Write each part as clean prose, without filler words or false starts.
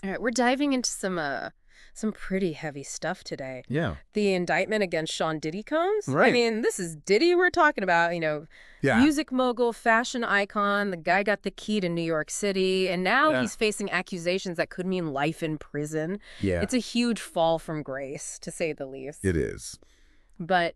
All right, we're diving into some pretty heavy stuff today. Yeah. The indictment against Sean Diddy Combs. I Right. mean, this is Diddy we're talking about, Yeah. music mogul, fashion icon. The guy got the key to New York City, and now Yeah. he's facing accusations that could mean life in prison. Yeah. It's a huge fall from grace, to say the least. It is. But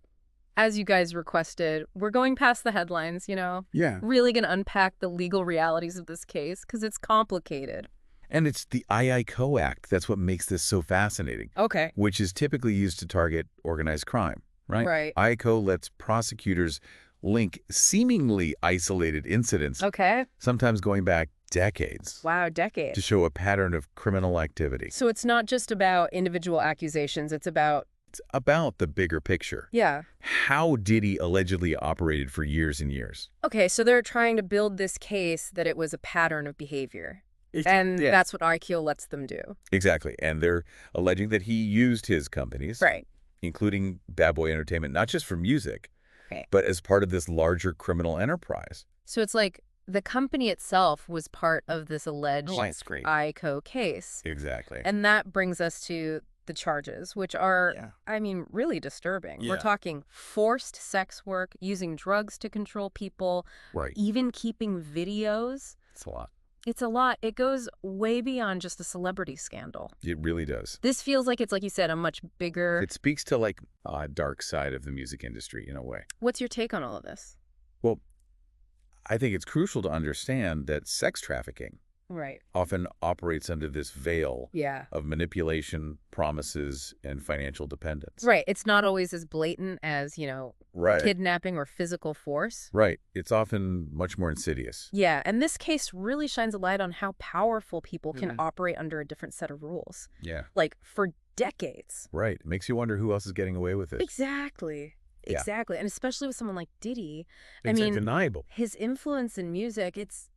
as you guys requested, we're going past the headlines, Yeah. really going to unpack the legal realities of this case because it's complicated. And it's the RICO Act. That's what makes this so fascinating. Okay. Which is typically used to target organized crime, right? Right. RICO lets prosecutors link seemingly isolated incidents, Okay. sometimes going back decades, Wow, decades. to show a pattern of criminal activity. So it's not just about individual accusations, it's about... It's about the bigger picture. Yeah. How Diddy allegedly operated for years and years. Okay, so they're trying to build this case that it was a pattern of behavior. And Yeah. that's what RICO lets them do. Exactly. And they're alleging that he used his companies, Right. including Bad Boy Entertainment, not just for music, Right. but as part of this larger criminal enterprise. So it's like the company itself was part of this alleged That's great. RICO case. Exactly. And that brings us to the charges, which are, really disturbing. We're Yeah. talking forced sex work, using drugs to control people, Right. even keeping videos. It's a lot. It's a lot. It goes way beyond just a celebrity scandal. It really does. This feels like it's, like you said, a much bigger... It speaks to like a dark side of the music industry in a way. What's your take on all of this? Well, I think it's crucial to understand that sex trafficking Right. often operates under this veil Yeah. of manipulation, promises, and financial dependence. Right. It's not always as blatant as, Right. kidnapping or physical force. Right. It's often much more insidious. Yeah. And this case really shines a light on how powerful people can operate under a different set of rules. Yeah. Like, for decades. Right. It makes you wonder who else is getting away with this. Exactly. Yeah. Exactly. And especially with someone like Diddy. It's undeniable. His influence in music, it's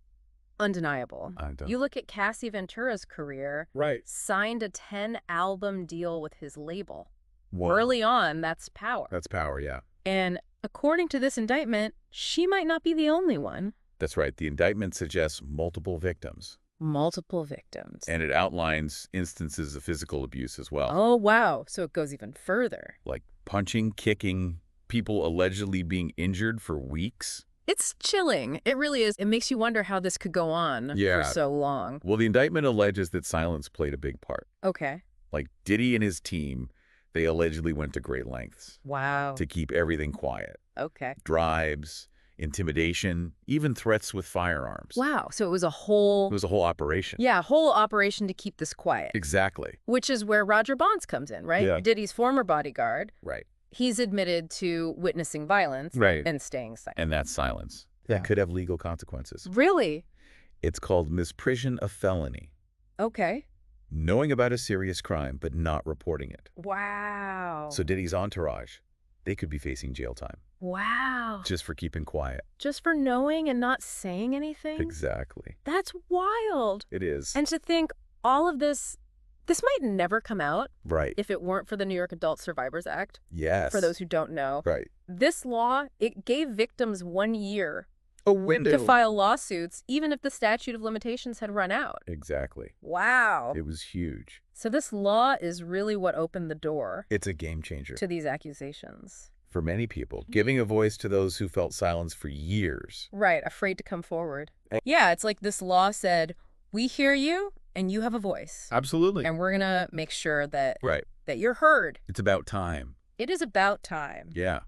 undeniable. You look at Cassie Ventura's career, Right. signed a 10-album deal with his label. Wow. Early on, that's power. That's power, yeah. And according to this indictment, she might not be the only one. That's right. The indictment suggests multiple victims. Multiple victims. And it outlines instances of physical abuse as well. Oh, wow. So it goes even further. Like punching, kicking, people allegedly being injured for weeks. It's chilling. It really is. It makes you wonder how this could go on Yeah. for so long. Well, the indictment alleges that silence played a big part. Okay. Like Diddy and his team, they allegedly went to great lengths Wow. to keep everything quiet. Okay. Bribes, intimidation, even threats with firearms. Wow. So it was a whole... It was a whole operation. Yeah, a whole operation to keep this quiet. Exactly. Which is where Roger Bonds comes in, right? Yeah. Diddy's former bodyguard. Right. He's admitted to witnessing violence Right. and staying silent. And that silence could have legal consequences. Really? It's called misprision of felony. Okay. Knowing about a serious crime, but not reporting it. Wow. So Diddy's entourage, they could be facing jail time Wow. just for keeping quiet. Just for knowing and not saying anything? Exactly. That's wild. It is. And to think all of this might never come out Right. if it weren't for the New York Adult Survivors Act. Yes. For those who don't know. Right. This law, it gave victims 1 year A window. to file lawsuits, even if the statute of limitations had run out. Exactly. Wow. It was huge. So this law is really what opened the door It's a game changer. to these accusations. For many people, giving a voice to those who felt silence for years. Right, afraid to come forward. And- Yeah, it's like this law said, we hear you and you have a voice. Absolutely. And we're going to make sure that Right. that you're heard. It's about time. It is about time. Yeah.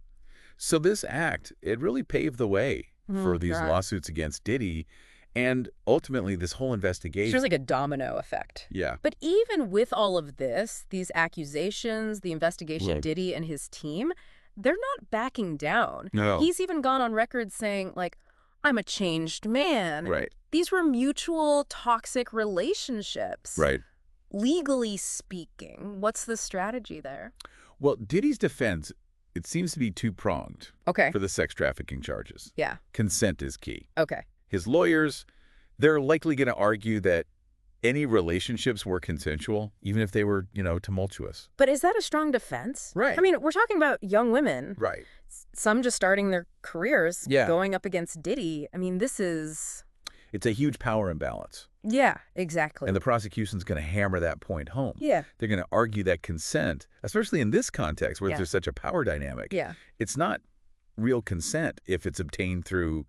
So this act, it really paved the way for these God. lawsuits against Diddy and ultimately this whole It's investigation. just like a domino effect. Yeah. But even with all of this, these accusations, the investigation of Right. Diddy and his team, they're not backing down. No. He's even gone on record saying, like, I'm a changed man. Right. These were mutual toxic relationships. Right. Legally speaking, what's the strategy there? Well, Diddy's defense, it seems to be two-pronged Okay. for the sex trafficking charges. Yeah. Consent is key. Okay. His lawyers, they're likely going to argue that any relationships were consensual, even if they were, tumultuous. But is that a strong defense? Right. I mean, we're talking about young women. Right. Some just starting their careers. Yeah. Going up against Diddy. I mean, this is... It's a huge power imbalance. Yeah, exactly. And the prosecution's going to hammer that point home. Yeah. They're going to argue that consent, especially in this context where there's such a power dynamic. Yeah. It's not real consent if it's obtained through,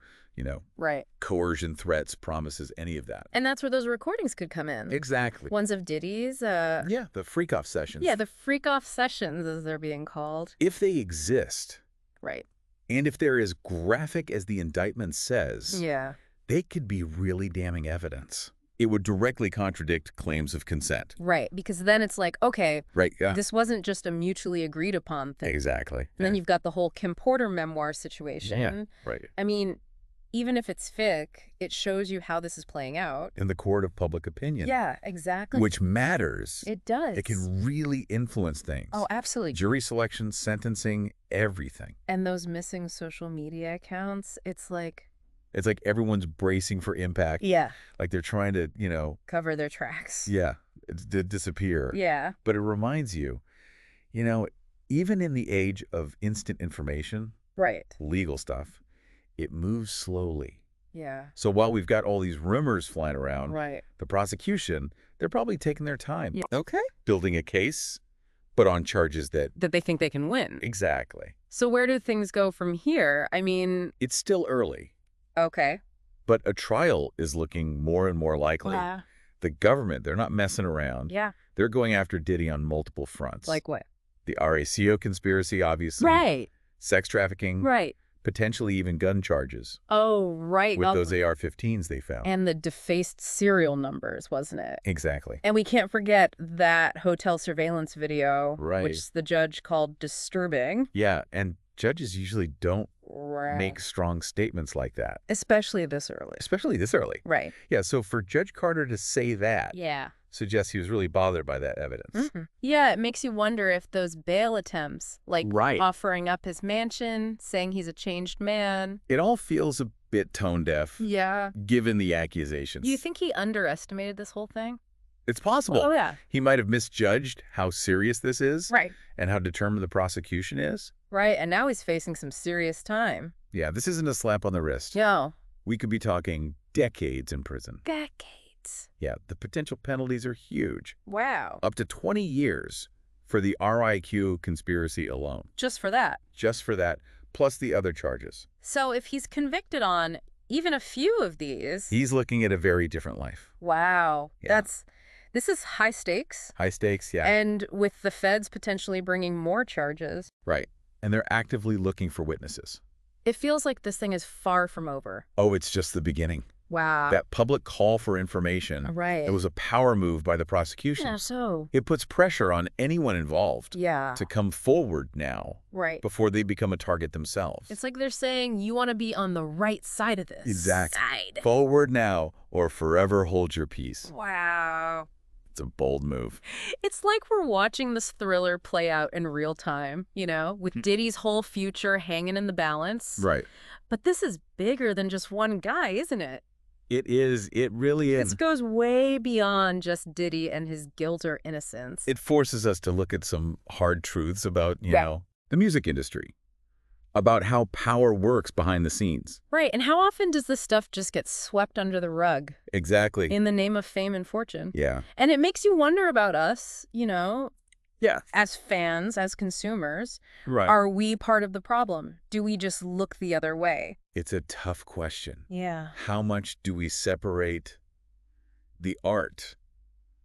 right, coercion, threats, promises, any of that. And that's where those recordings could come in. Exactly. Ones of Diddy's. Yeah, the freak-off sessions. Yeah, the freak-off sessions, as they're being called. If they exist. Right. And if they're as graphic as the indictment says, yeah, they could be really damning evidence. It would directly contradict claims of consent. Right, because then it's like, okay, right, yeah. This wasn't just a mutually agreed upon thing. Exactly. And then you've got the whole Kim Porter memoir situation. Yeah, right. I mean, even if it's fic, it shows you how this is playing out. In the court of public opinion. Yeah, exactly. Which matters. It does. It can really influence things. Oh, absolutely. Jury selection, sentencing, everything. And those missing social media accounts, it's like everyone's bracing for impact. Yeah. Like they're trying to, cover their tracks. Yeah, disappear. Yeah. But it reminds you, even in the age of instant information, right, legal stuff, it moves slowly. Yeah. So while we've got all these rumors flying around, right, the prosecution, they're probably taking their time. Yeah. Okay. Building a case, but on charges that they think they can win. Exactly. So where do things go from here? I mean, it's still early. Okay. But a trial is looking more and more likely. Wow. The government, they're not messing around. Yeah. They're going after Diddy on multiple fronts. Like what? The RICO conspiracy, obviously. Right. Sex trafficking. Right. Potentially even gun charges. Oh, right. With those AR-15s they found. And the defaced serial numbers, wasn't it? Exactly. And we can't forget that hotel surveillance video, right, which the judge called disturbing. Yeah, and judges usually don't make strong statements like that. Especially this early. Right. Yeah, so for Judge Carter to say that suggests he was really bothered by that evidence. Yeah, it makes you wonder if those bail attempts, like offering up his mansion, saying he's a changed man. It all feels a bit tone deaf. Yeah. Given the accusations. Do you think he underestimated this whole thing? It's possible. Oh, yeah. He might have misjudged how serious this is. Right. And how determined the prosecution is. Right, and now he's facing some serious time. Yeah, this isn't a slap on the wrist. No. We could be talking decades in prison. Decades. Yeah, the potential penalties are huge. Wow. Up to 20 years for the RICO conspiracy alone. Just for that? Just for that, plus the other charges. So if he's convicted on even a few of these... He's looking at a very different life. Wow. Yeah. This is high stakes. High stakes, yeah. And with the feds potentially bringing more charges. Right. And they're actively looking for witnesses. It feels like this thing is far from over. Oh, it's just the beginning. Wow. That public call for information. Right. It was a power move by the prosecution. Yeah, so. It puts pressure on anyone involved. Yeah. To come forward now. Right. Before they become a target themselves. It's like they're saying you want to be on the right side of this. Exactly. Forward now or forever hold your peace. Wow. It's a bold move. It's like we're watching this thriller play out in real time, with Diddy's whole future hanging in the balance. Right. But this is bigger than just one guy, isn't it? It is. It really is. This goes way beyond just Diddy and his guilt or innocence. It forces us to look at some hard truths about, you know, the music industry. About how power works behind the scenes. Right, and how often does this stuff just get swept under the rug? Exactly. In the name of fame and fortune. Yeah. And it makes you wonder about us, Yeah. As fans, as consumers. Right. Are we part of the problem? Do we just look the other way? It's a tough question. Yeah. How much do we separate the art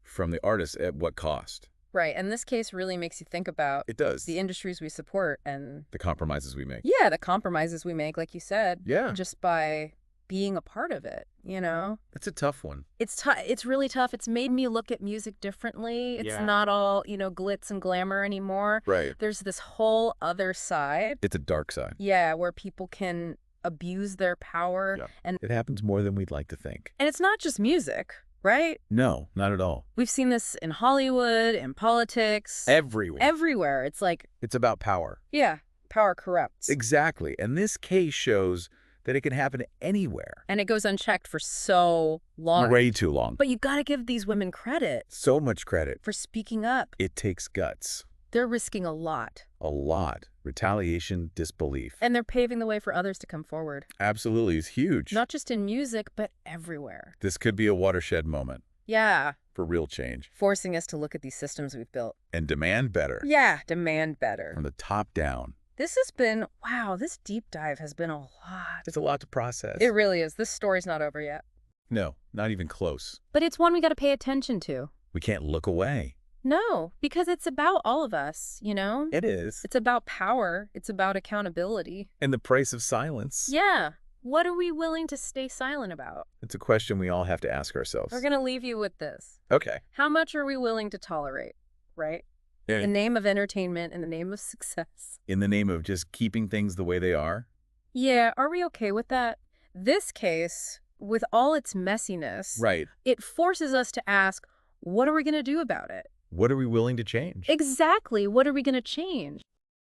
from the artist at what cost? Right, and this case really makes you think about the industries we support and... the compromises we make. Yeah, the compromises we make, like you said. Yeah. Just by being a part of it, It's a tough one. It's really tough. It's made me look at music differently. It's not all, glitz and glamour anymore. Right. There's this whole other side. It's a dark side. Yeah, where people can abuse their power. Yeah. And it happens more than we'd like to think. And it's not just music. Right? No, not at all. We've seen this in Hollywood, in politics. Everywhere. Everywhere. It's like... it's about power. Yeah. Power corrupts. Exactly. And this case shows that it can happen anywhere. And it goes unchecked for so long. Way too long. But you got to give these women credit. So much credit. For speaking up. It takes guts. They're risking a lot. A lot. Retaliation, disbelief. And they're paving the way for others to come forward. Absolutely. It's huge. Not just in music, but everywhere. This could be a watershed moment Yeah. for real change. Forcing us to look at these systems we've built. And demand better. Yeah. Demand better. From the top down. This has been, wow, this deep dive has been a lot. It's a lot to process. It really is. This story's not over yet. No, not even close. But it's one we got to pay attention to. We can't look away. No, because it's about all of us, you know? It is. It's about power. It's about accountability. And the price of silence. Yeah. What are we willing to stay silent about? It's a question we all have to ask ourselves. We're going to leave you with this. Okay. How much are we willing to tolerate, right? Yeah. In the name of entertainment, in the name of success. In the name of just keeping things the way they are? Yeah, are we okay with that? This case, with all its messiness, Right. it forces us to ask, what are we going to do about it? What are we willing to change? Exactly. What are we going to change?